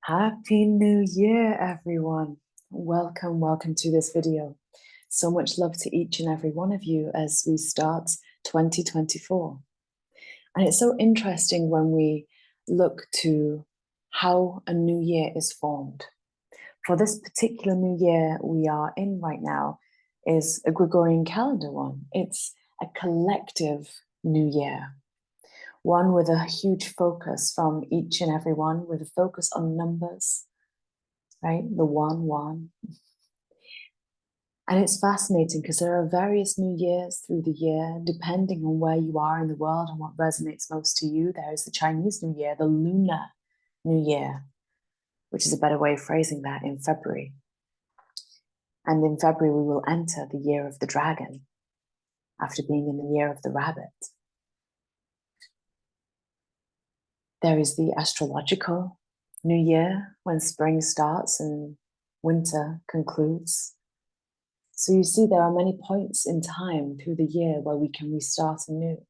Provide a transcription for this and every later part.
Happy New Year, everyone. Welcome to this video. So much love to each and every one of you as we start 2024. And it's so interesting when we look to how a new year is formed. For this particular new year we are in right now is a Gregorian calendar one. It's a collective new year. One with a huge focus from each and every one, with a focus on numbers, right? The one. And it's fascinating because there are various new years through the year, depending on where you are in the world and what resonates most to you. There is the Chinese New Year, the Lunar New Year, which is a better way of phrasing that, in February. And in February, we will enter the year of the dragon after being in the year of the rabbit. There is the astrological New Year, when spring starts and winter concludes. So you see, there are many points in time through the year where we can restart anew.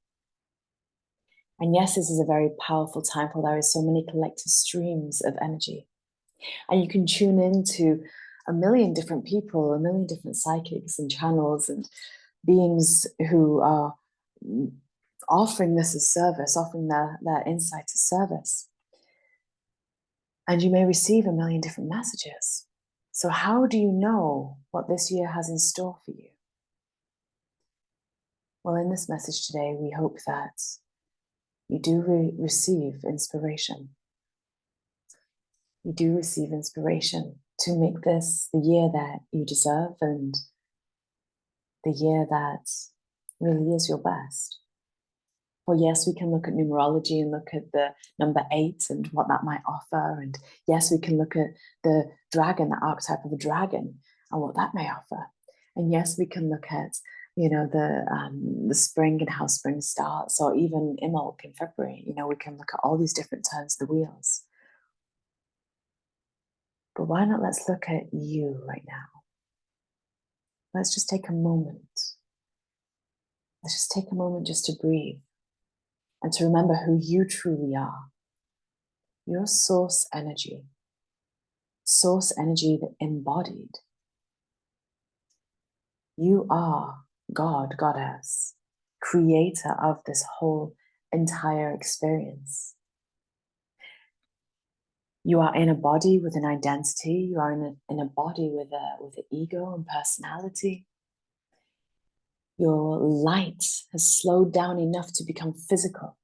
And yes, this is a very powerful time, for there is so many collective streams of energy. And you can tune into a million different people, a million different psychics and channels and beings who are offering this as service, offering their insight as service. And you may receive a million different messages. So how do you know what this year has in store for you? Well, in this message today, we hope that you do receive inspiration. You do receive inspiration to make this the year that you deserve and the year that really is your best. Well, yes, we can look at numerology and look at the number 8 and what that might offer. And yes, we can look at the dragon, the archetype of a dragon, and what that may offer. And yes, we can look at, the spring and how spring starts, or even Imbolc in February. We can look at all these different turns of the wheels. But why not let's look at you right now? Let's just take a moment. Let's just take a moment just to breathe and to remember who you truly are. Your source energy that embodied. You are God, Goddess, creator of this whole entire experience. You are in a body with an identity. You are in a body with an ego and personality. Your light has slowed down enough to become physical,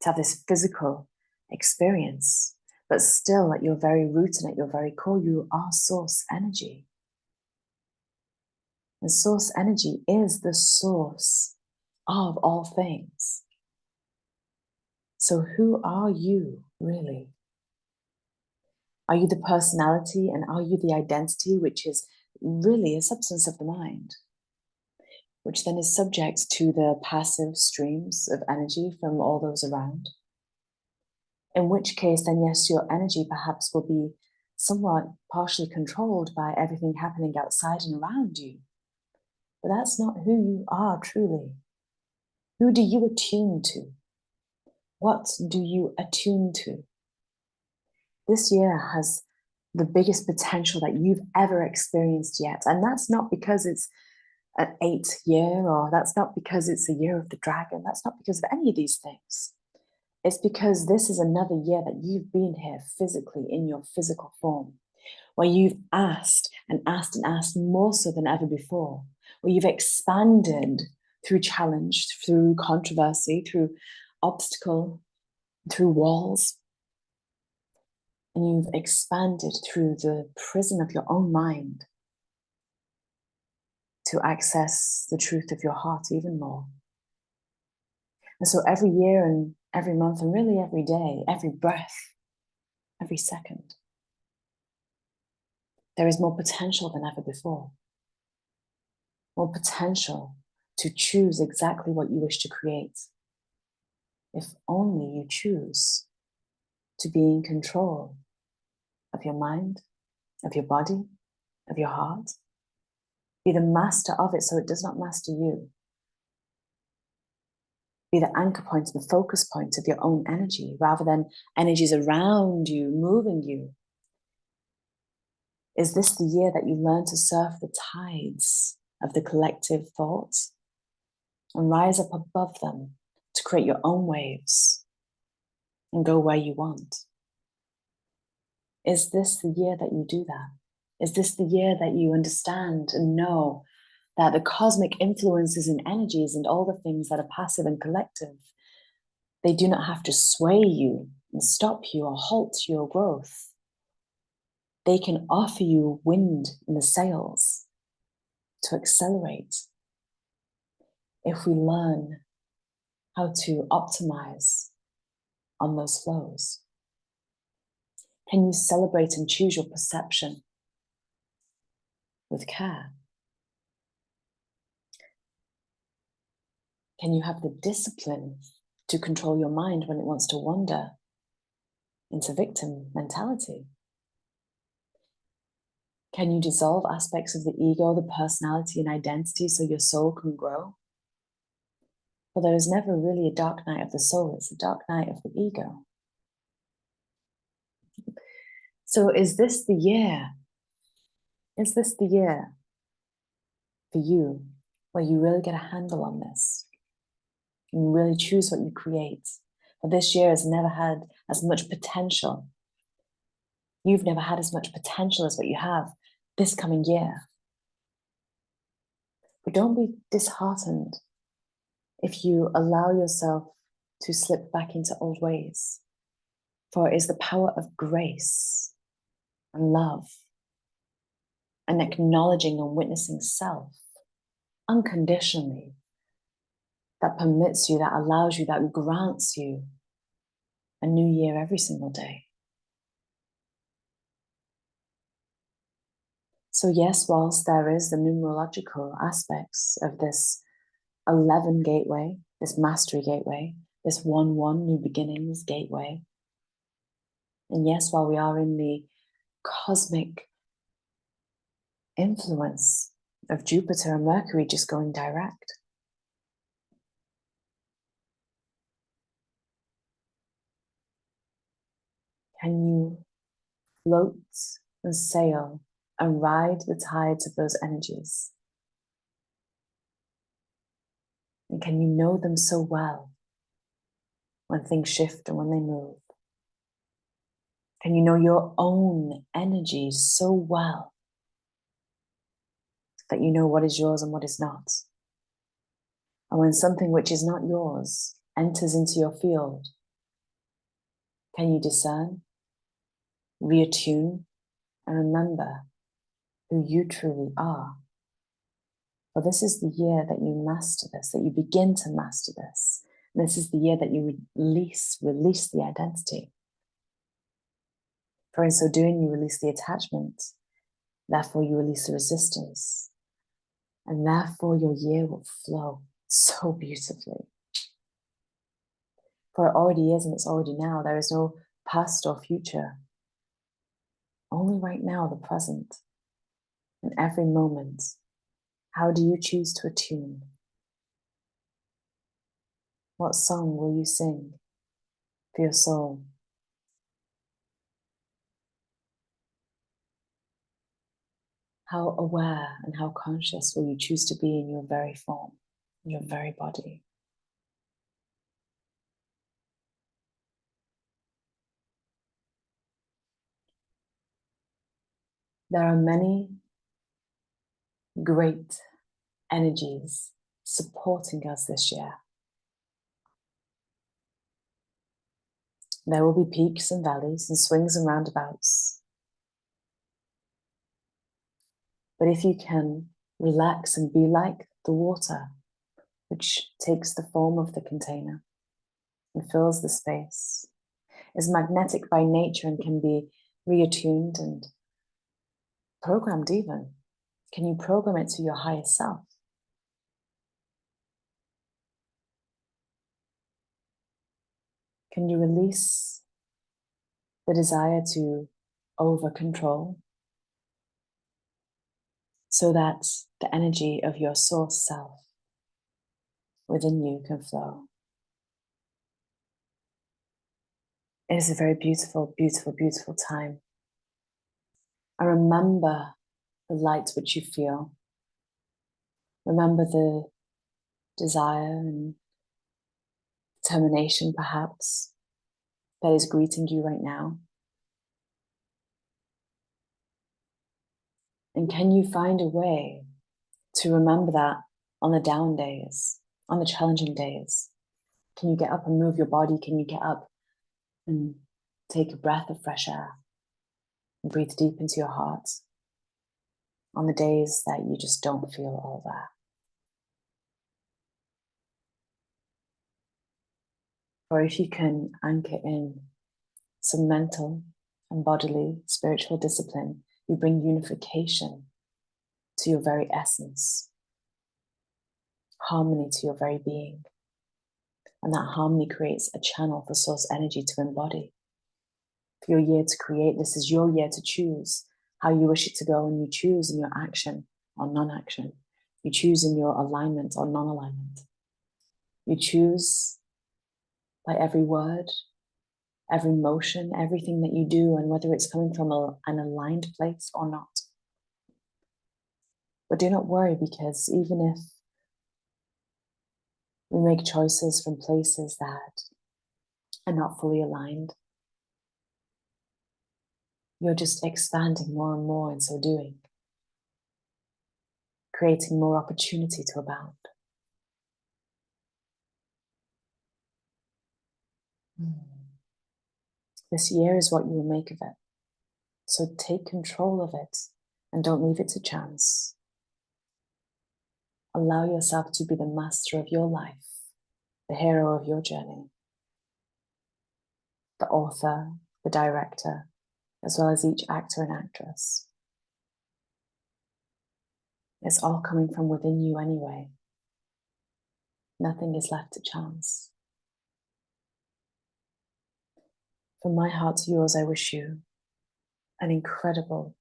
to have this physical experience. But still, at your very root and at your very core, you are source energy. And source energy is the source of all things. So who are you really? Are you the personality, and are you the identity, which is really a substance of the mind, which then is subject to the passive streams of energy from all those around? In which case, then yes, your energy perhaps will be somewhat partially controlled by everything happening outside and around you. But that's not who you are truly. Who do you attune to? What do you attune to? This year has the biggest potential that you've ever experienced yet. And that's not because it's an 8th year, or that's not because it's a year of the dragon. That's not because of any of these things. It's because this is another year that you've been here physically in your physical form, where you've asked and asked and asked more so than ever before, where you've expanded through challenge, through controversy, through obstacle, through walls. And you've expanded through the prison of your own mind to access the truth of your heart even more. And so every year and every month, and really every day, every breath, every second, there is more potential than ever before. More potential to choose exactly what you wish to create. If only you choose to be in control of your mind, of your body, of your heart. Be the master of it so it does not master you. Be the anchor point, the focus point of your own energy, rather than energies around you moving you. Is this the year that you learn to surf the tides of the collective thought and rise up above them to create your own waves and go where you want? Is this the year that you do that? Is this the year that you understand and know that the cosmic influences and energies and all the things that are passive and collective, they do not have to sway you and stop you or halt your growth? They can offer you wind in the sails to accelerate if we learn how to optimize on those flows. Can you celebrate and choose your perception with care? Can you have the discipline to control your mind when it wants to wander into victim mentality? Can you dissolve aspects of the ego, the personality, and identity so your soul can grow? For there is never really a dark night of the soul, it's a dark night of the ego. So is this the year? Is this the year for you where you really get a handle on this? And you really choose what you create? But this year has never had as much potential. You've never had as much potential as what you have this coming year. But don't be disheartened if you allow yourself to slip back into old ways. For it is the power of grace and love and acknowledging and witnessing self unconditionally that permits you, that allows you, that grants you a new year every single day. So yes, whilst there is the numerological aspects of this 11 gateway, this mastery gateway, this 1-1 new beginnings gateway, and yes, while we are in the cosmic influence of Jupiter and Mercury just going direct, can you float and sail and ride the tides of those energies? And can you know them so well when things shift and when they move? Can you know your own energy so well that you know what is yours and what is not? And when something which is not yours enters into your field, can you discern, reattune, and remember who you truly are? For this is the year that you master this, that you begin to master this. And this is the year that you release the identity. For in so doing, you release the attachment. Therefore, you release the resistance. And therefore, your year will flow so beautifully. For it already is, and it's already now. There is no past or future. Only right now, the present. In every moment, how do you choose to attune? What song will you sing for your soul? How aware and how conscious will you choose to be in your very form, in your very body? There are many great energies supporting us this year. There will be peaks and valleys and swings and roundabouts. But if you can relax and be like the water, which takes the form of the container and fills the space, is magnetic by nature and can be reattuned and programmed even. Can you program it to your highest self? Can you release the desire to over control so that the energy of your source self within you can flow? It is a very beautiful, beautiful, beautiful time. And remember the light which you feel. Remember the desire and determination, perhaps, that is greeting you right now. And can you find a way to remember that on the down days, on the challenging days? Can you get up and move your body? Can you get up and take a breath of fresh air and breathe deep into your heart on the days that you just don't feel all that? Or if you can anchor in some mental and bodily spiritual discipline, you bring unification to your very essence, harmony to your very being. And that harmony creates a channel for source energy to embody. For your year to create, this is your year to choose how you wish it to go, and you choose in your action or non-action. You choose in your alignment or non-alignment. You choose by every word, every motion, everything that you do, and whether it's coming from an aligned place or not. But do not worry, because even if we make choices from places that are not fully aligned, you're just expanding more and more in so doing, creating more opportunity to abound. This year is what you will make of it. So take control of it and don't leave it to chance. Allow yourself to be the master of your life, the hero of your journey, the author, the director, as well as each actor and actress. It's all coming from within you anyway. Nothing is left to chance. From my heart to yours, I wish you an incredible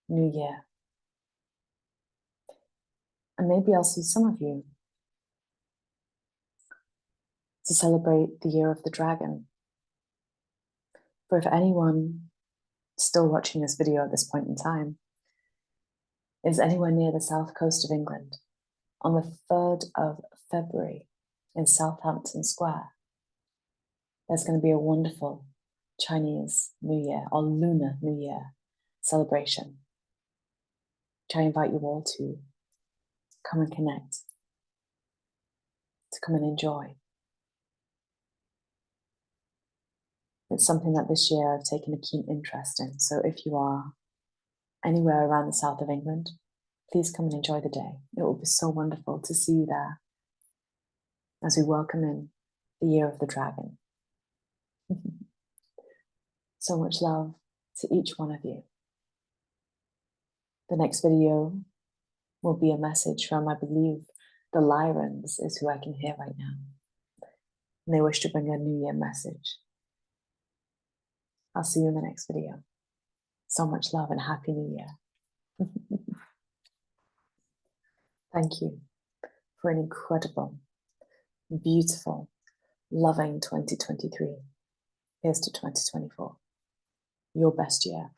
new year. And maybe I'll see some of you to celebrate the Year of the Dragon. For if anyone still watching this video at this point in time is anywhere near the south coast of England, on the 3rd of February in Southampton Square, there's going to be a wonderful Chinese New Year or Lunar New Year celebration, which I invite you all to come and connect, to come and enjoy. It's something that this year I've taken a keen interest in. So if you are anywhere around the south of England, please come and enjoy the day. It will be so wonderful to see you there as we welcome in the Year of the Dragon. So much love to each one of you. The next video will be a message from, I believe, the Lyrans is who I can hear right now. And they wish to bring a New Year message. I'll see you in the next video. So much love and Happy New Year. Thank you for an incredible, beautiful, loving 2023. Here's to 2024. Your best year.